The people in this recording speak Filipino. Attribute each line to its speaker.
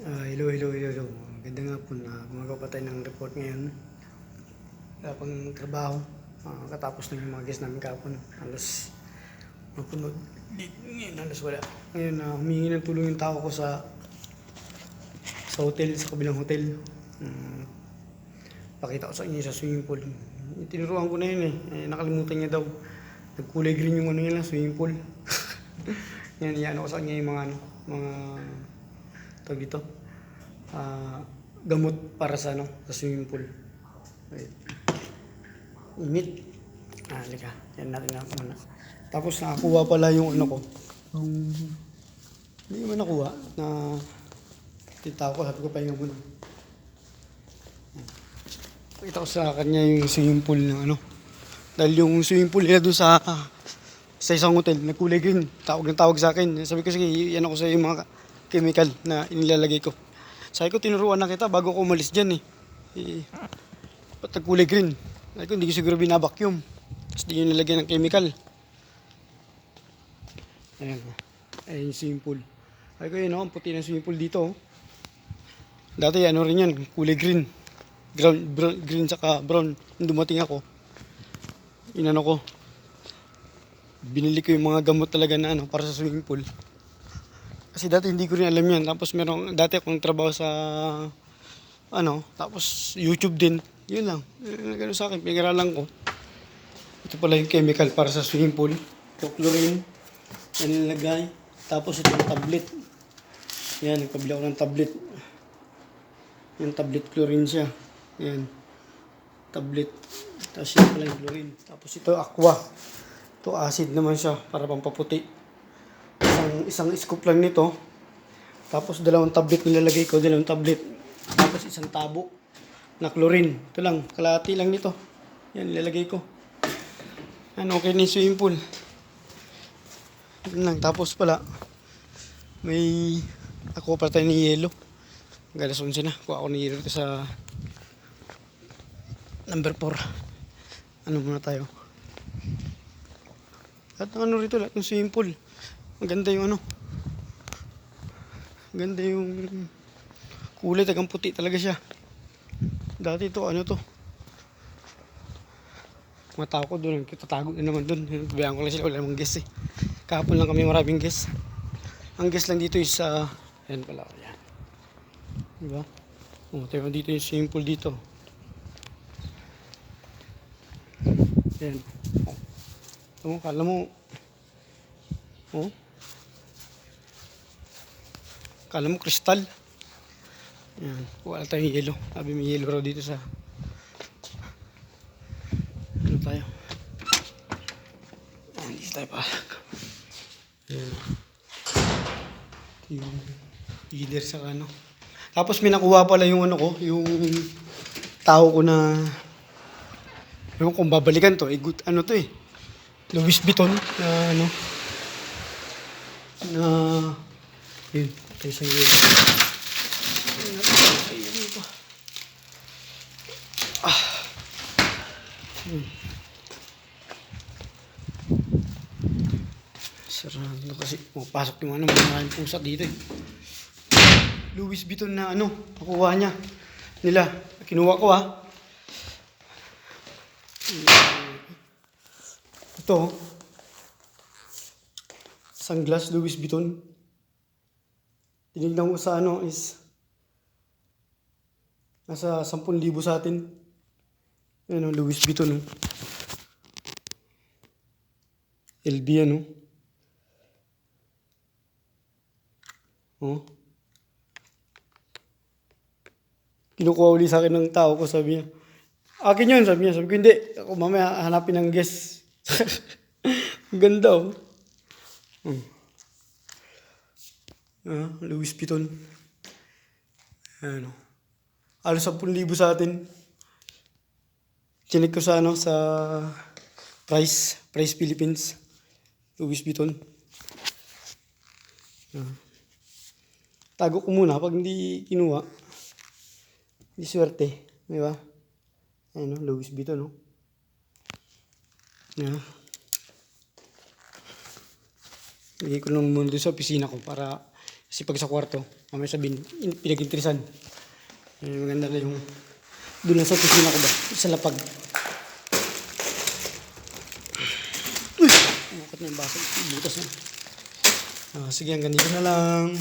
Speaker 1: Hello. Magandang hapon. Gumagawa pa tayo ng report ngayon. Wala pang trabaho. Katapos na yung mga guest namin kahapon. Alas mapunod. Ngayon alas wala. Ngayon humingi ng tulong yung tao ko sa hotel, sa kabilang hotel. Pakita ko sa inyo sa swimming pool. Tinuruan ko na yun nakalimutan niya daw. Nagkulay green yung ano nila, swimming pool. Yan ko sa kanya yung mga tawag dito. Gamot para sa sa swimming pool. Wait. Init. Halika. Yan natin na muna. Tapos nakakuha pala yung ano ko. Hindi naman nakuha na tita ko. Sabi ko pahinga muna. Pakita ko sa kanya yung swimming pool ng Dahil yung swimming pool nila doon sa isang hotel, nagkulay green. Tawag sa akin. Sabi ko, sige, yan ako sa yung mga chemical na inilalagay ko. Sabi ko, tinuruan na kita bago ko umalis dyan ba't nagkulay green? Sabi ko, hindi ko siguro binabacuum. Tapos di yung nilagyan ng chemical. Ayan yung swimming pool. Sabi ko, yun ang puti ng swimming pool dito. Dati rin yan, kulay green. Green saka brown. Nung dumating ako, binili ko yung mga gamot talaga na para sa swimming pool. Kasi dati hindi ko rin alam yan. Tapos dati akong trabaho sa tapos YouTube din. Yun lang. Gano'n sa akin, pinag-aralan ko. Ito pala yung chemical para sa swimming pool. Ito chlorine. Yan nilagay. Tapos ito yung tablet. Yan, nagpabili ako ng tablet. Yung tablet chlorine siya. Yan. Tablet. Tapos yun pala yung chlorine. Tapos ito aqua. Ito acid naman siya para pampaputi. Isang scoop lang nito. Tapos dalawang tablet nilalagay ko. Tapos isang tabo na chlorine. Ito lang. Kalahati lang nito. Yan nilalagay ko. Okay na yung swimming pool. Yan lang. Tapos pala may ako pa tayo ni yelo. Galas 11 na. Kuha ako ni yelo sa number 4. Muna tayo. At rito lahat ng swimming pool. Maganda yung Maganda yung kulay, tagang puti talaga siya. Dati ito, mga tao ko doon, tatago na naman doon. Bayaan ko lang sila, wala namang guest Kahapon lang kami maraming guest. Ang guest lang dito is, yan pala, yan. Diba? Tayo dito yung swimming pool dito. Yan. Kala mo, kala mo kristal. Yan. Wala tayong yelo. Sabi may yelo raw dito sa tayo. Hindi tayo pa. Yan. Yung leader sa Tapos may nakuha pala yung yung tao ko na yung kung babalikan to, good Louis Vuitton na na yun, tayo sa yelo. Sarado kasi pumapasok yung maraming pusat dito Louis Vuitton na nakuha nila. Kinuha ko ito sunglass Louis Vuitton. Tinignan ko sa is nasa 10,000 sa atin. Louis Vuitton LB Kinukuha uli sa akin ng tao ko, sabi niya. Akin yun, sabi niya. Sabi ko, hindi. Ako mamaya hanapin ng guest. Ang ganda Louis Vuitton. Halos 10,000 sa atin. Chinik ko sa sa Price Philippines. Louis Vuitton. Tago ko muna pag hindi kinuha. Hindi swerte. Di ba? Louis Vuitton Bigay ko lang muna doon sa opisina ko para Kasi pag sa kwarto, mamaya sabihin, pinag-intrisan. Maganda na yung doon lang sa opisina ko ba? Sa lapag. Uy! Umukot na yung baso. Butas na. Sige, hanggang dito na lang.